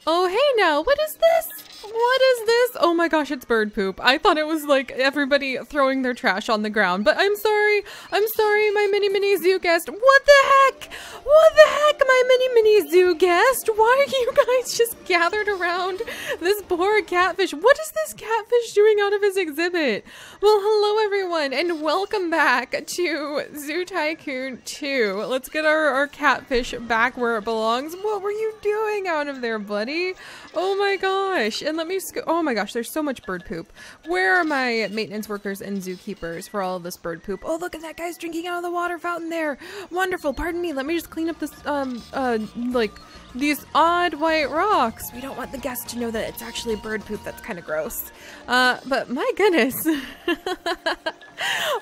Oh, hey now, what is this? What is this? Oh my gosh, it's bird poop. I thought it was like everybody throwing their trash on the ground, but I'm sorry, my mini zoo guest. What the heck? What the heck, my mini zoo guest? Why are you guys just gathered around this poor catfish? What is this catfish doing out of his exhibit? Well, hello everyone, and welcome back to Zoo Tycoon 2. Let's get our catfish back where it belongs. What were you doing out of there, buddy? Oh my gosh. And let me oh my gosh, there's so much bird poop. Where are my maintenance workers and zookeepers for all of this bird poop? Oh, look at that guy's drinking out of the water fountain there. Wonderful. Pardon me. Let me just clean up this, like these odd white rocks. We don't want the guests to know that it's actually bird poop. That's kind of gross. But my goodness.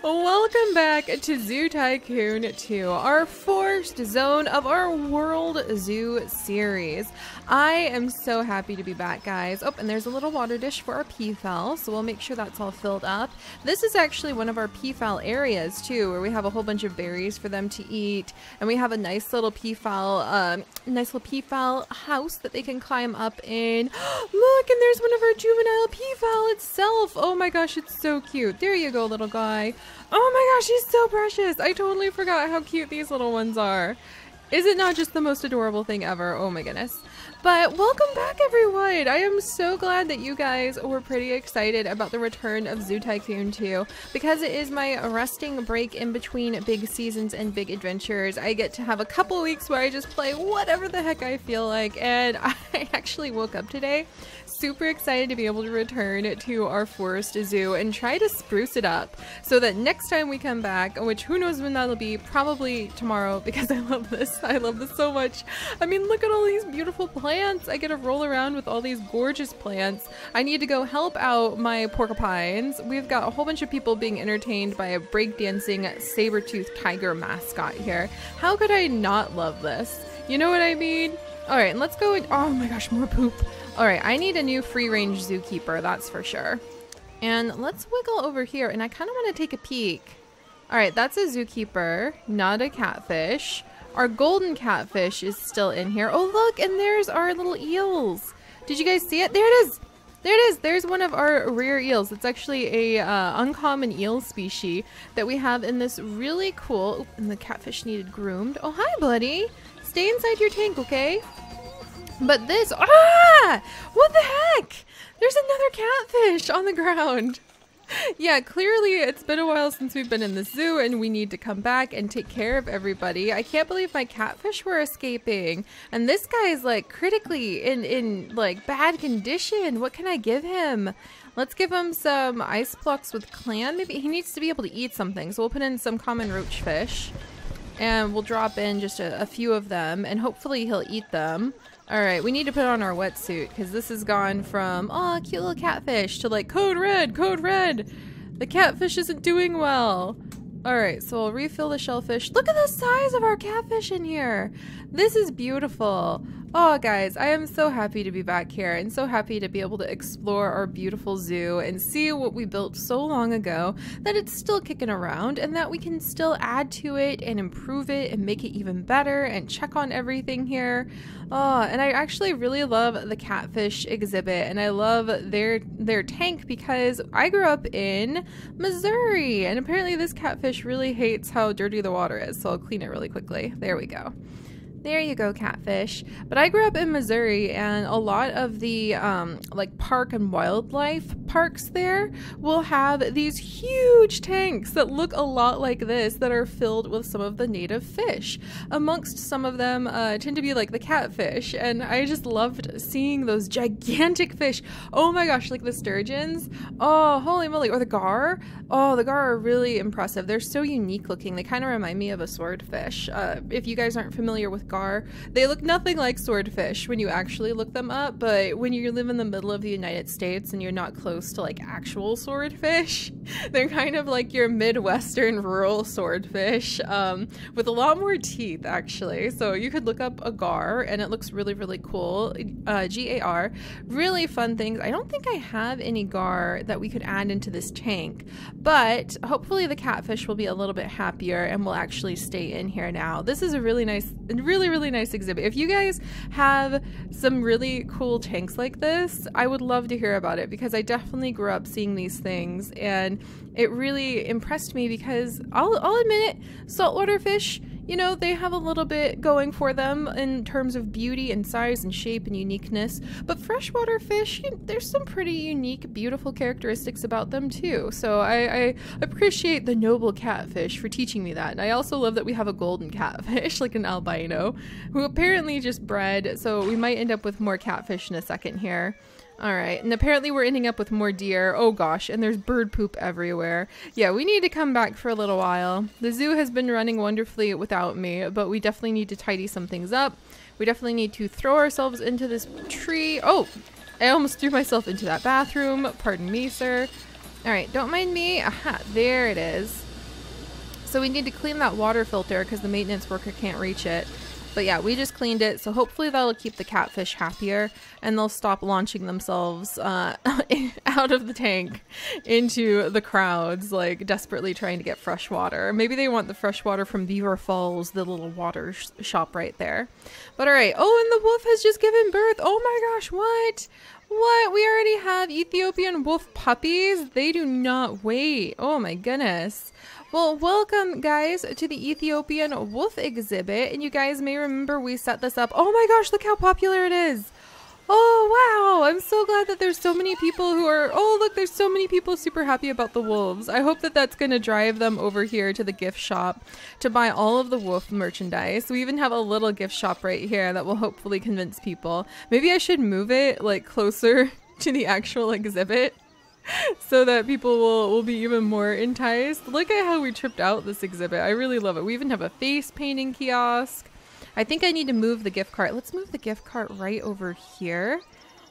Welcome back to Zoo Tycoon 2, our first zone of our World Zoo series. I am so happy to be back, guys. Oh, and there's a little water dish for our peafowl, so we'll make sure that's all filled up. This is actually one of our peafowl areas, too, where we have a whole bunch of berries for them to eat, and we have a nice little peafowl house that they can climb up in. Look, and there's one of our juvenile peafowl itself. Oh my gosh, it's so cute. There you go, little guy. Oh my gosh, he's so precious. I totally forgot how cute these little ones are. Is it not just the most adorable thing ever? Oh my goodness. But welcome back, everyone. I am so glad that you guys were pretty excited about the return of Zoo Tycoon 2 because it is my resting break in between big seasons and big adventures. I get to have a couple weeks where I just play whatever the heck I feel like, and I actually woke up today super excited to be able to return to our forest zoo and try to spruce it up so that next time we come back, which who knows when that'll be, probably tomorrow, because I love this. I love this so much. I mean, look at all these beautiful plants. I get to roll around with all these gorgeous plants. I need to go help out my porcupines. We've got a whole bunch of people being entertained by a breakdancing saber-toothed tiger mascot here. How could I not love this? You know what I mean? All right, let's go. Oh my gosh, more poop. All right, I need a new free-range zookeeper, that's for sure. And let's wiggle over here, and I kind of want to take a peek. All right, that's a zookeeper, not a catfish. Our golden catfish is still in here. Oh, look, and there's our little eels. Did you guys see it? There it is. There it is. There's one of our rare eels. It's actually a uncommon eel species that we have in this really cool... Oh, and the catfish needed groomed. Oh, hi, buddy. Stay inside your tank, okay? But this, what the heck? There's another catfish on the ground. Yeah, clearly it's been a while since we've been in the zoo and we need to come back and take care of everybody. I can't believe my catfish were escaping. And this guy is like critically in like bad condition. What can I give him? Let's give him some ice blocks with clam. Maybe he needs to be able to eat something. So we'll put in some common roach fish and we'll drop in just a few of them and hopefully he'll eat them. All right, we need to put on our wetsuit because this has gone from, oh, cute little catfish to like code red, code red. The catfish isn't doing well. All right, so we'll refill the shellfish. Look at the size of our catfish in here. This is beautiful. Oh, guys, I am so happy to be back here and so happy to be able to explore our beautiful zoo and see what we built so long ago that it's still kicking around and that we can still add to it and improve it and make it even better and check on everything here. Oh, and I actually really love the Catfish Exhibit and I love their tank because I grew up in Missouri and apparently this catfish really hates how dirty the water is, so I'll clean it really quickly. There we go. There you go, catfish. But I grew up in Missouri and a lot of the like park and wildlife parks there will have these huge tanks that look a lot like this that are filled with some of the native fish. Amongst some of them tend to be like the catfish, and I just loved seeing those gigantic fish. Oh my gosh, like the sturgeons. Oh, holy moly. Or the gar. Oh, the gar are really impressive. They're so unique looking. They kind of remind me of a swordfish. If you guys aren't familiar with gar, they look nothing like swordfish when you actually look them up, but when you live in the middle of the United States and you're not close close to like actual swordfish. They're kind of like your Midwestern rural swordfish, with a lot more teeth actually. So you could look up a gar and it looks really, really cool. GAR. Really fun things. I don't think I have any gar that we could add into this tank, but hopefully the catfish will be a little bit happier and will actually stay in here now. This is a really nice, really nice exhibit. If you guys have some really cool tanks like this, I would love to hear about it, because I definitely grew up seeing these things and it really impressed me, because I'll admit it, saltwater fish, you know, they have a little bit going for them in terms of beauty and size and shape and uniqueness, but freshwater fish, there's some pretty unique, beautiful characteristics about them too. So I appreciate the noble catfish for teaching me that. And I also love that we have a golden catfish, like an albino, who apparently just bred, so we might end up with more catfish in a second here. Alright, and apparently we're ending up with more deer. Oh gosh, and there's bird poop everywhere. Yeah, we need to come back for a little while. The zoo has been running wonderfully without me, but we definitely need to tidy some things up. We definitely need to throw ourselves into this tree. Oh, I almost threw myself into that bathroom. Pardon me, sir. Alright, don't mind me. Aha, there it is. So we need to clean that water filter because the maintenance worker can't reach it. But yeah, we just cleaned it, so hopefully that'll keep the catfish happier and they'll stop launching themselves out of the tank into the crowds, like desperately trying to get fresh water. Maybe they want the fresh water from Beaver Falls, the little water shop right there. But alright, oh, and the wolf has just given birth. Oh my gosh, what? What? We already have Ethiopian wolf puppies? They do not wait. Oh my goodness. Well, welcome guys to the Ethiopian wolf exhibit, and you guys may remember we set this up. Oh my gosh, look how popular it is. Oh wow, I'm so glad that there's so many people who are, oh look, there's so many people super happy about the wolves. I hope that that's going to drive them over here to the gift shop to buy all of the wolf merchandise. We even have a little gift shop right here that will hopefully convince people. Maybe I should move it like closer to the actual exhibit, so that people will be even more enticed. Look at how we tripped out this exhibit. I really love it. We even have a face painting kiosk. I think I need to move the gift cart. Let's move the gift cart right over here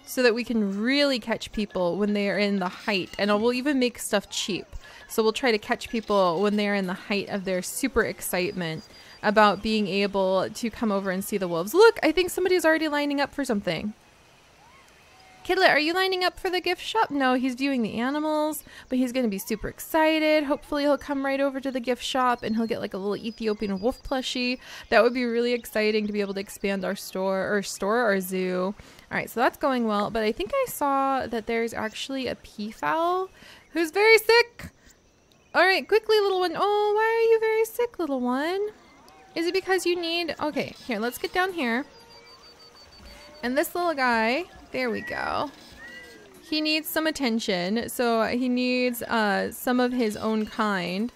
so that we can really catch people when they are in the height. And we'll even make stuff cheap. So we'll try to catch people when they're in the height of their super excitement about being able to come over and see the wolves. Look, I think somebody's already lining up for something. Kidlet, are you lining up for the gift shop? No, he's viewing the animals, but he's going to be super excited. Hopefully he'll come right over to the gift shop and he'll get like a little Ethiopian wolf plushie. That would be really exciting to be able to expand our store our zoo. All right, so that's going well, but I think I saw that there's actually a peafowl who's very sick. All right, quickly, little one. Oh, why are you very sick, little one? Is it because you need... Okay, here, let's get down here. And this little guy... There we go. He needs some attention, so he needs some of his own kind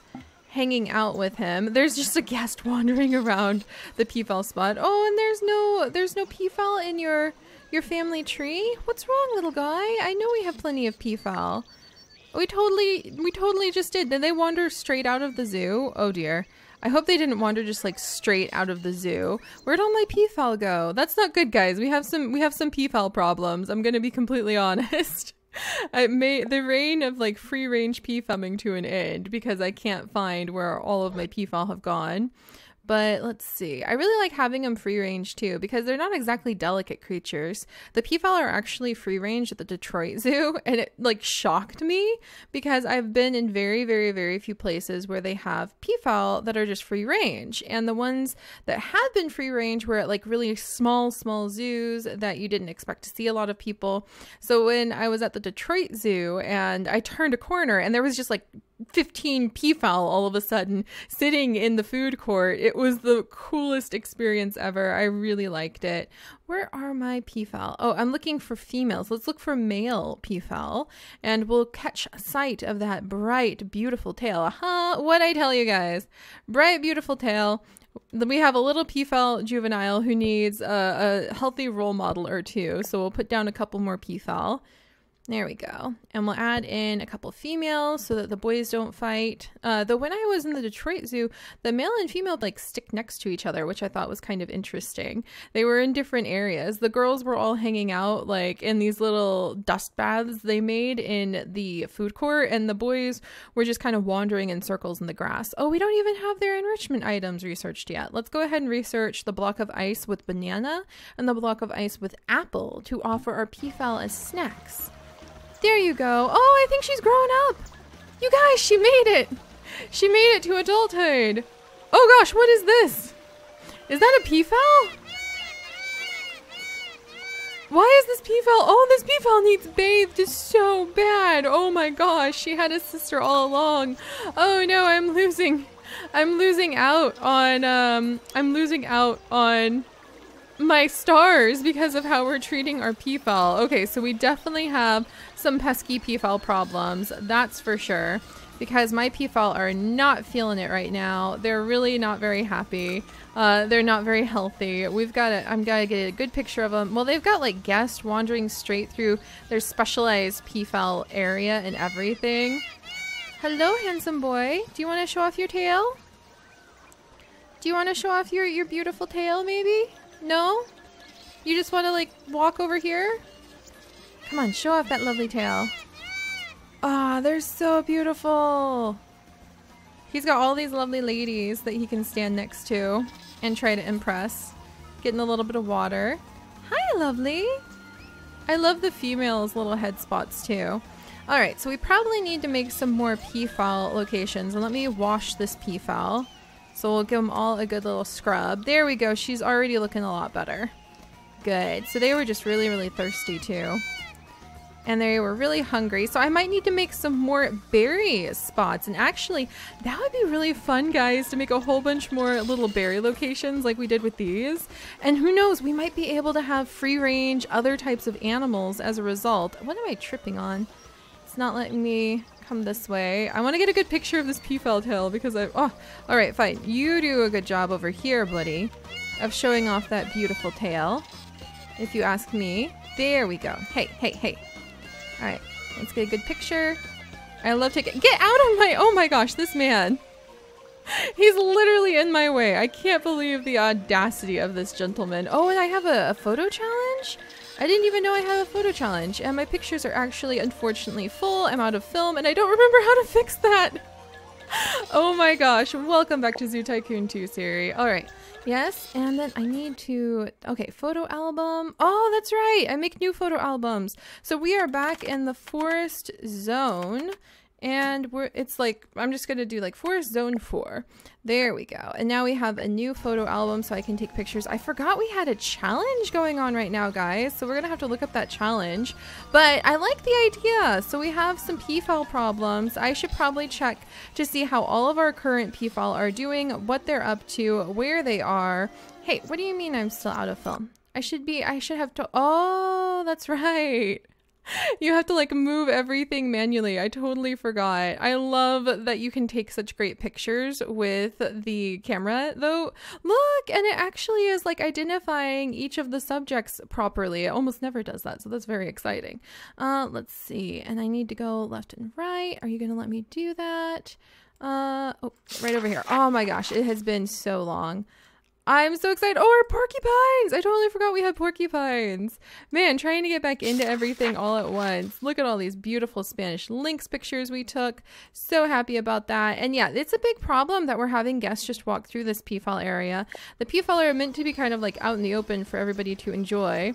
hanging out with him. There's just a guest wandering around the peafowl spot. Oh, and there's no peafowl in your family tree? What's wrong, little guy? I know we have plenty of peafowl. We totally just did. Did they wander straight out of the zoo? Oh dear. I hope they didn't wander just like straight out of the zoo. Where'd all my peafowl go? That's not good, guys. We have some peafowl problems. I'm gonna be completely honest. The reign of like free range peafowing to an end because I can't find where all of my peafowl have gone. But let's see. I really like having them free range too because they're not exactly delicate creatures. The peafowl are actually free range at the Detroit Zoo, and it like shocked me because I've been in very few places where they have peafowl that are just free range, and the ones that have been free range were at like really small zoos that you didn't expect to see a lot of people. So when I was at the Detroit Zoo and I turned a corner and there was just like 15 peafowl all of a sudden sitting in the food court. It was the coolest experience ever. I really liked it. Where are my peafowl? Oh, I'm looking for females. Let's look for male peafowl and we'll catch sight of that bright, beautiful tail. Aha, what'd I tell you guys? Bright, beautiful tail. We have a little peafowl juvenile who needs a healthy role model or two. So we'll put down a couple more peafowl. There we go. And we'll add in a couple females so that the boys don't fight. Though when I was in the Detroit Zoo, the male and female like stick next to each other, which I thought was kind of interesting. They were in different areas. The girls were all hanging out like in these little dust baths they made in the food court, and the boys were just kind of wandering in circles in the grass. Oh, we don't even have their enrichment items researched yet. Let's go ahead and research the block of ice with banana and the block of ice with apple to offer our peafowl as snacks. There you go. Oh, I think she's grown up. You guys, she made it. She made it to adulthood. Oh gosh, what is this? Is that a peafowl? Why is this peafowl? Oh, this peafowl needs bathed so bad. Oh my gosh, she had a sister all along. Oh no, I'm losing out on my stars because of how we're treating our peafowl. Okay, so we definitely have some pesky peafowl problems, that's for sure, because my peafowl are not feeling it right now. They're really not very happy. They're not very healthy. I'm gotta get a good picture of them. Well, they've got like guests wandering straight through their specialized peafowl area and everything. Hello, handsome boy. Do you want to show off your tail? Do you want to show off your beautiful tail, maybe? No? You just want to like walk over here? Come on, show off that lovely tail. Ah, they're so beautiful. He's got all these lovely ladies that he can stand next to and try to impress. Getting a little bit of water. Hi, lovely. I love the females' little head spots too. Alright, so we probably need to make some more peafowl locations. And let me wash this peafowl. So we'll give them all a good little scrub. There we go. She's already looking a lot better. Good. So they were just really, really thirsty too. And they were really hungry. So I might need to make some more berry spots. And actually, that would be really fun, guys, to make a whole bunch more little berry locations like we did with these. And who knows, we might be able to have free range other types of animals as a result. What am I tripping on? It's not letting me come this way. I want to get a good picture of this peafowl tail because oh, all right, fine. You do a good job over here, buddy, of showing off that beautiful tail. If you ask me. There we go. Hey, hey, hey. All right, let's get a good picture. I love to get out of my, oh my gosh, this man. He's literally in my way. I can't believe the audacity of this gentleman. Oh, and I have a photo challenge? I didn't even know I have a photo challenge, and my pictures are actually unfortunately full. I'm out of film, and I don't remember how to fix that. Oh my gosh, welcome back to Zoo Tycoon 2 Seri. All right, yes, and then I need to, okay, photo album. Oh, that's right, I make new photo albums. So we are back in the forest zone, and it's like, I'm just gonna do like forest zone 4. There we go. And now we have a new photo album so I can take pictures. I forgot we had a challenge going on right now, guys. So we're gonna have to look up that challenge. But I like the idea. So we have some peafowl problems. I should probably check to see how all of our current peafowl are doing, what they're up to, where they are. Hey, what do you mean I'm still out of film? I should have to, oh, that's right. You have to like move everything manually. I totally forgot. I love that you can take such great pictures with the camera though. Look, and it actually is like identifying each of the subjects properly. It almost never does that, so that's very exciting. Let's see, and I need to go left and right. Are you gonna let me do that? Oh, right over here. Oh my gosh, it has been so long. I'm so excited. Oh, our porcupines! I totally forgot we had porcupines. Man, trying to get back into everything all at once. Look at all these beautiful Spanish lynx pictures we took. So happy about that. And yeah, it's a big problem that we're having guests just walk through this peafowl area. The peafowl are meant to be kind of like out in the open for everybody to enjoy.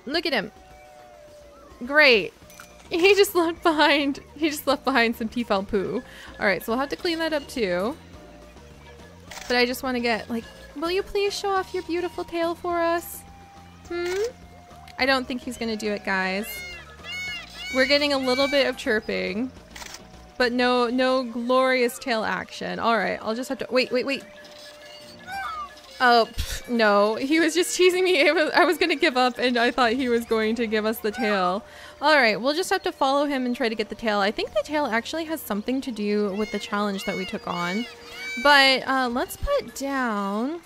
Look at him. Great. He just left behind some peafowl poo. All right, so we'll have to clean that up too. But I just want to get like, will you please show off your beautiful tail for us? I don't think he's gonna do it, guys. We're getting a little bit of chirping, but no glorious tail action. All right, I'll just have to wait. Oh no, he was just teasing me. I was gonna give up, and I thought he was going to give us the tail. All right, we'll just have to follow him and try to get the tail. I think the tail actually has something to do with the challenge that we took on. But let's put down,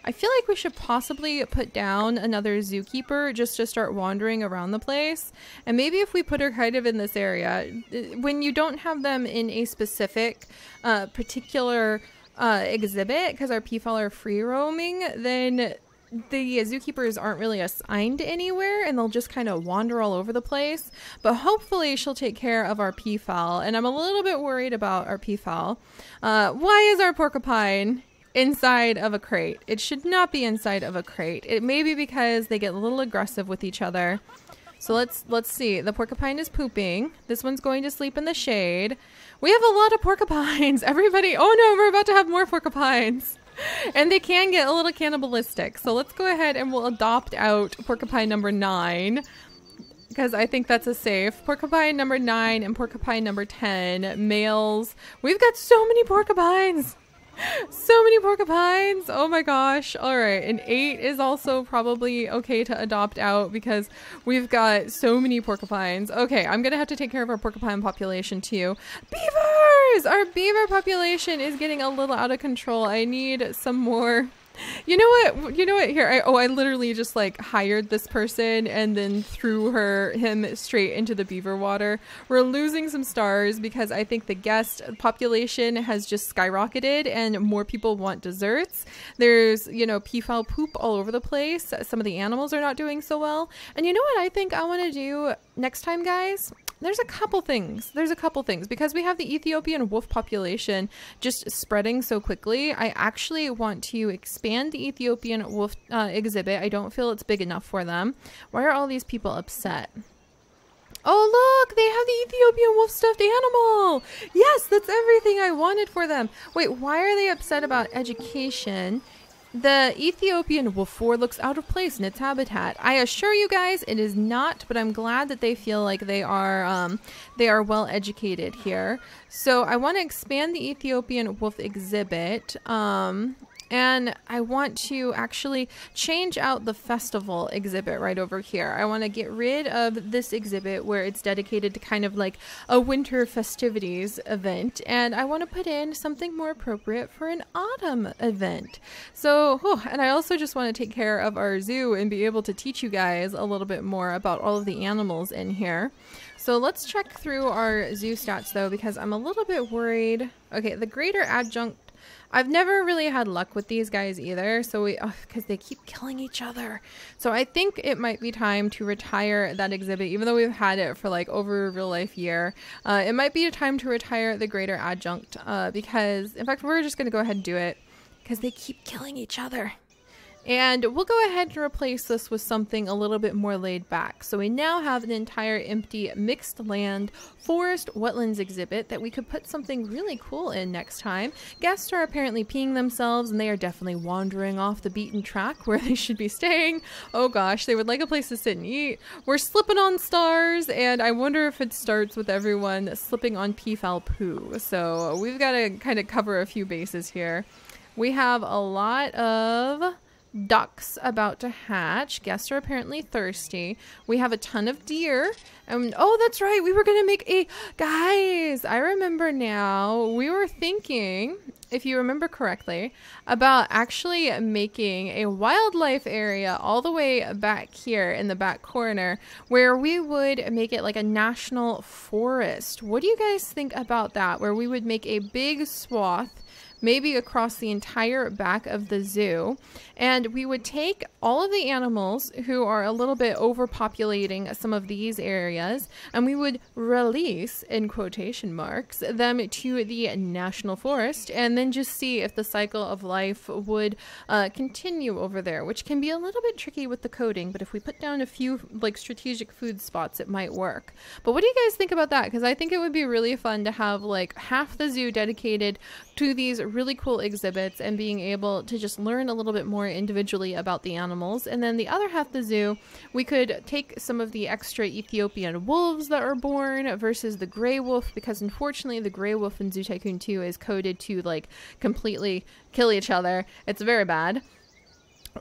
I feel like we should possibly put down another zookeeper just to start wandering around the place. And maybe if we put her kind of in this area, when you don't have them in a specific particular exhibit, because our peafowl are free roaming, then the zookeepers aren't really assigned anywhere and they'll just kind of wander all over the place. But hopefully she'll take care of our peafowl, and I'm a little bit worried about our peafowl. Why is our porcupine inside of a crate? It should not be inside of a crate. It may be because they get a little aggressive with each other. So let's see. The porcupine is pooping. This one's going to sleep in the shade. We have a lot of porcupines. Everybody, oh no, we're about to have more porcupines. And they can get a little cannibalistic. So let's go ahead and we'll adopt out porcupine number 9. Because I think that's a safe. Porcupine number 9 and porcupine number 10. Males. We've got so many porcupines. So many porcupines. Oh my gosh. Alright. And 8 is also probably okay to adopt out because we've got so many porcupines. Okay. I'm going to have to take care of our porcupine population too. Beavers! Our beaver population is getting a little out of control. I need some more. You know what? You know what? Here, I literally just like hired this person and then threw him straight into the beaver water. We're losing some stars because I think the guest population has just skyrocketed and more people want desserts. There's, you know, peafowl poop all over the place. Some of the animals are not doing so well. And you know what I think I want to do next time, guys? There's a couple things. Because we have the Ethiopian wolf population just spreading so quickly. I actually want to expand the Ethiopian wolf exhibit. I don't feel it's big enough for them. Why are all these people upset? Oh, look, they have the Ethiopian wolf stuffed animal. Yes, that's everything I wanted for them. Wait, why are they upset about education? The Ethiopian wolf looks out of place in its habitat. I assure you guys it is not, but I'm glad that they feel like they are well educated here. So I want to expand the Ethiopian wolf exhibit. And I want to actually change out the festival exhibit right over here. I want to get rid of this exhibit where it's dedicated to kind of like a winter festivities event. And I want to put in something more appropriate for an autumn event. So, and I also just want to take care of our zoo and be able to teach you guys a little bit more about all of the animals in here. So let's check through our zoo stats though, because I'm a little bit worried. Okay, the greater adjunct, I've never really had luck with these guys either, so because they keep killing each other. So I think it might be time to retire that exhibit, even though we've had it for like over a real life year. It might be a time to retire the greater adjunct because, in fact, we're just going to go ahead and do it because they keep killing each other. And we'll go ahead and replace this with something a little bit more laid back. So we now have an entire empty mixed land forest wetlands exhibit that we could put something really cool in next time. Guests are apparently peeing themselves and they are definitely wandering off the beaten track where they should be staying. Oh gosh, they would like a place to sit and eat. We're slipping on stars, and I wonder if it starts with everyone slipping on peafowl poo. So we've got to kind of cover a few bases here. We have a lot of ducks about to hatch. Guests are apparently thirsty. We have a ton of deer. And oh, that's right. We were going to make a... Guys, I remember now. We were thinking, if you remember correctly, about actually making a wildlife area all the way back here in the back corner where we would make it like a national forest. What do you guys think about that? Where we would make a big swath, maybe across the entire back of the zoo, and we would take all of the animals who are a little bit overpopulating some of these areas, and we would release, in quotation marks, them to the national forest, and then just see if the cycle of life would continue over there, which can be a little bit tricky with the coding, but if we put down a few like strategic food spots, it might work. But what do you guys think about that? Because I think it would be really fun to have like half the zoo dedicated to these really cool exhibits and being able to just learn a little bit more individually about the animals, and then the other half of the zoo we could take some of the extra Ethiopian wolves that are born versus the gray wolf, because unfortunately the gray wolf in Zoo Tycoon 2 is coded to like completely kill each other. It's very bad.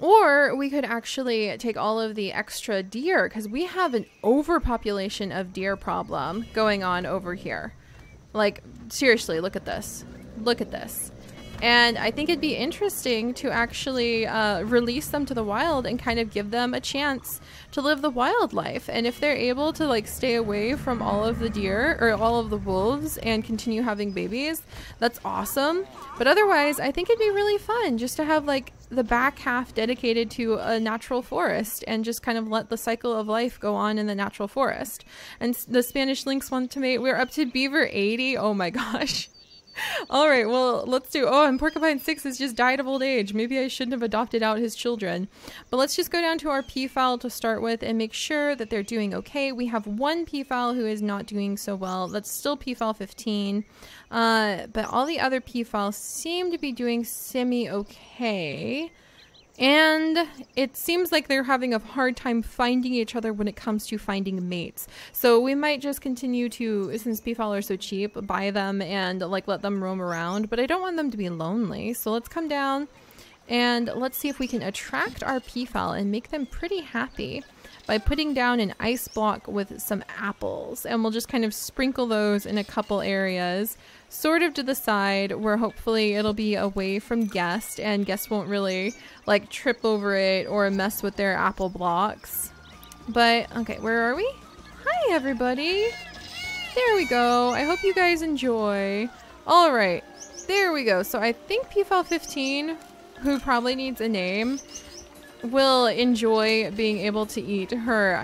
Or we could actually take all of the extra deer, because we have an overpopulation of deer problem going on over here. Like seriously, look at this. Look at this. And I think it'd be interesting to actually release them to the wild and kind of give them a chance to live the wildlife. And if they're able to like stay away from all of the deer or all of the wolves and continue having babies, that's awesome. But otherwise, I think it'd be really fun just to have like the back half dedicated to a natural forest and just kind of let the cycle of life go on in the natural forest. And the Spanish lynx want to mate. We're up to beaver 80. Oh my gosh. All right, well, let's do... Oh, and Porcupine 6 has just died of old age. Maybe I shouldn't have adopted out his children. But let's just go down to our peafowl to start with and make sure that they're doing okay. We have one peafowl who is not doing so well. That's still Peafowl 15. But all the other peafowls seem to be doing semi-okay. And it seems like they're having a hard time finding each other when it comes to finding mates. So we might just continue to, since peafowl are so cheap, buy them and like let them roam around. But I don't want them to be lonely. So let's come down and let's see if we can attract our peafowl and make them pretty happy by putting down an ice block with some apples. And we'll just kind of sprinkle those in a couple areas, sort of to the side where hopefully it'll be away from guests and guests won't really like trip over it or mess with their apple blocks. But okay, where are we? Hi everybody. There we go. I hope you guys enjoy. All right, there we go. So I think Peafowl 15, who probably needs a name, will enjoy being able to eat her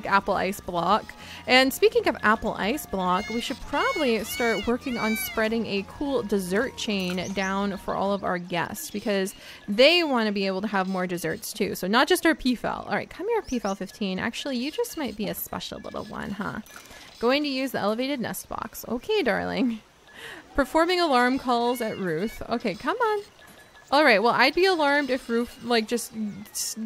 apple ice block. And speaking of apple ice block, we should probably start working on spreading a cool dessert chain down for all of our guests because they want to be able to have more desserts too. So not just our peafowl. All right, come here, Peafowl 15. Actually, you just might be a special little one, huh? Going to use the elevated nest box. Okay, darling. Performing alarm calls at Ruth. Okay, come on. All right, well, I'd be alarmed if Ruth just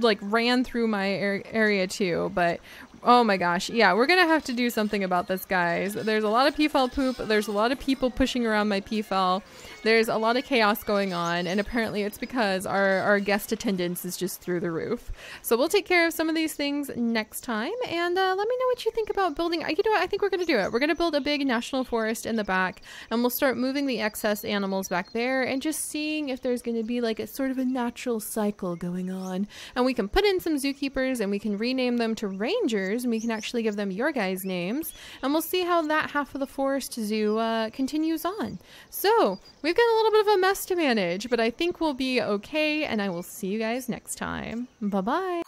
ran through my area too, but oh my gosh. Yeah, we're going to have to do something about this, guys. There's a lot of peafowl poop. There's a lot of people pushing around my peafowl. There's a lot of chaos going on, and apparently it's because our guest attendance is just through the roof. So we'll take care of some of these things next time, and let me know what you think about building. You know what? I think we're going to do it. We're going to build a big national forest in the back, and we'll start moving the excess animals back there and just seeing if there's going to be like a sort of a natural cycle going on. And we can put in some zookeepers, and we can rename them to rangers, and we can actually give them your guys' names, and we'll see how that half of the forest zoo continues on. So we've got a little bit of a mess to manage, but I think we'll be okay, and I will see you guys next time. Bye-bye.